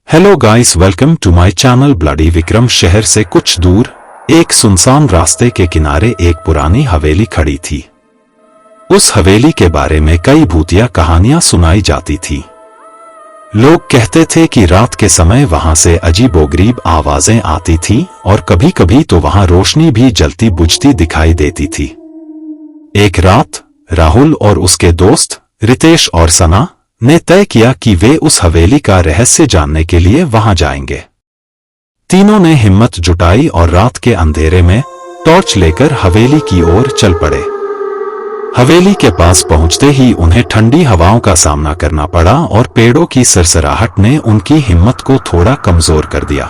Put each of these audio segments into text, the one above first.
Hello guys, welcome to my channel bloody Vikram. शहर से कुछ दूर एक सुनसान रास्ते के किनारे एक पुरानी हवेली खड़ी थी। उस हवेली के बारे में कई भूतिया कहानियां सुनाई जाती थी। लोग कहते थे कि रात के समय वहां से अजीबोगरीब आवाजें आती थीं और कभी कभी तो वहां रोशनी भी जलती बुझती दिखाई देती थी। एक रात राहुल और उसके दोस्त रितेश और सना ने तय किया कि वे उस हवेली का रहस्य जानने के लिए वहां जाएंगे। तीनों ने हिम्मत जुटाई और रात के अंधेरे में टॉर्च लेकर हवेली की ओर चल पड़े। हवेली के पास पहुंचते ही उन्हें ठंडी हवाओं का सामना करना पड़ा और पेड़ों की सरसराहट ने उनकी हिम्मत को थोड़ा कमजोर कर दिया।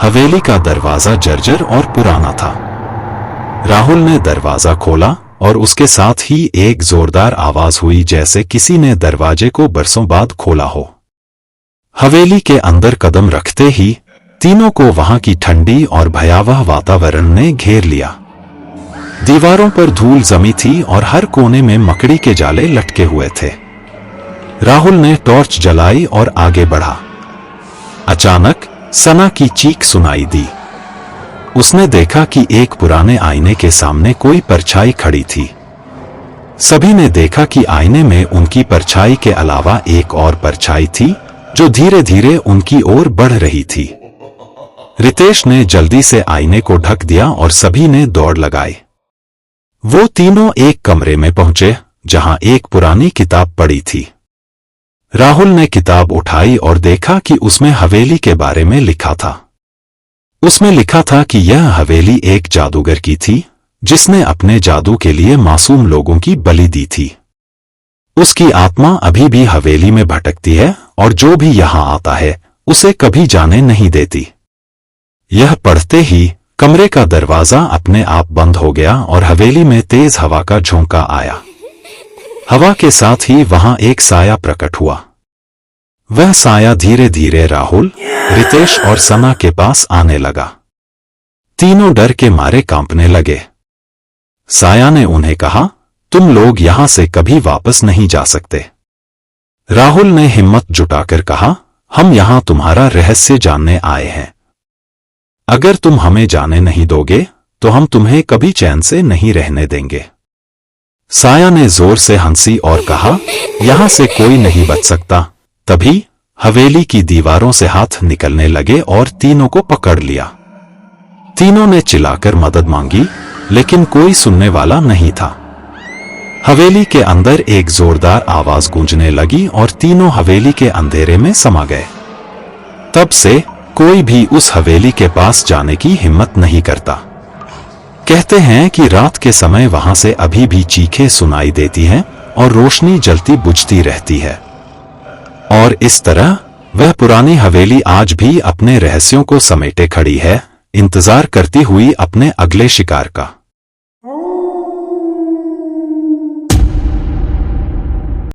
हवेली का दरवाजा जर्जर और पुराना था। राहुल ने दरवाजा खोला और उसके साथ ही एक जोरदार आवाज हुई, जैसे किसी ने दरवाजे को बरसों बाद खोला हो। हवेली के अंदर कदम रखते ही तीनों को वहां की ठंडी और भयावह वातावरण ने घेर लिया। दीवारों पर धूल जमी थी और हर कोने में मकड़ी के जाले लटके हुए थे। राहुल ने टॉर्च जलाई और आगे बढ़ा। अचानक सना की चीख सुनाई दी। उसने देखा कि एक पुराने आईने के सामने कोई परछाई खड़ी थी। सभी ने देखा कि आईने में उनकी परछाई के अलावा एक और परछाई थी जो धीरे धीरे उनकी ओर बढ़ रही थी। रितेश ने जल्दी से आईने को ढक दिया और सभी ने दौड़ लगाई। वो तीनों एक कमरे में पहुंचे जहां एक पुरानी किताब पड़ी थी। राहुल ने किताब उठाई और देखा कि उसमें हवेली के बारे में लिखा था। उसमें लिखा था कि यह हवेली एक जादूगर की थी जिसने अपने जादू के लिए मासूम लोगों की बलि दी थी। उसकी आत्मा अभी भी हवेली में भटकती है और जो भी यहां आता है उसे कभी जाने नहीं देती। यह पढ़ते ही कमरे का दरवाजा अपने आप बंद हो गया और हवेली में तेज हवा का झोंका आया। हवा के साथ ही वहां एक साया प्रकट हुआ। वह साया धीरे धीरे राहुल, रितेश और सना के पास आने लगा। तीनों डर के मारे कांपने लगे। साया ने उन्हें कहा, तुम लोग यहां से कभी वापस नहीं जा सकते। राहुल ने हिम्मत जुटाकर कहा, हम यहां तुम्हारा रहस्य जानने आए हैं। अगर तुम हमें जाने नहीं दोगे तो हम तुम्हें कभी चैन से नहीं रहने देंगे। साया ने जोर से हंसी और कहा, यहां से कोई नहीं बच सकता। तभी हवेली की दीवारों से हाथ निकलने लगे और तीनों को पकड़ लिया। तीनों ने चिल्लाकर मदद मांगी लेकिन कोई सुनने वाला नहीं था। हवेली के अंदर एक जोरदार आवाज गूंजने लगी और तीनों हवेली के अंधेरे में समा गए। तब से कोई भी उस हवेली के पास जाने की हिम्मत नहीं करता। कहते हैं कि रात के समय वहां से अभी भी चीखें सुनाई देती हैं और रोशनी जलती बुझती रहती है। और इस तरह वह पुरानी हवेली आज भी अपने रहस्यों को समेटे खड़ी है, इंतजार करती हुई अपने अगले शिकार का।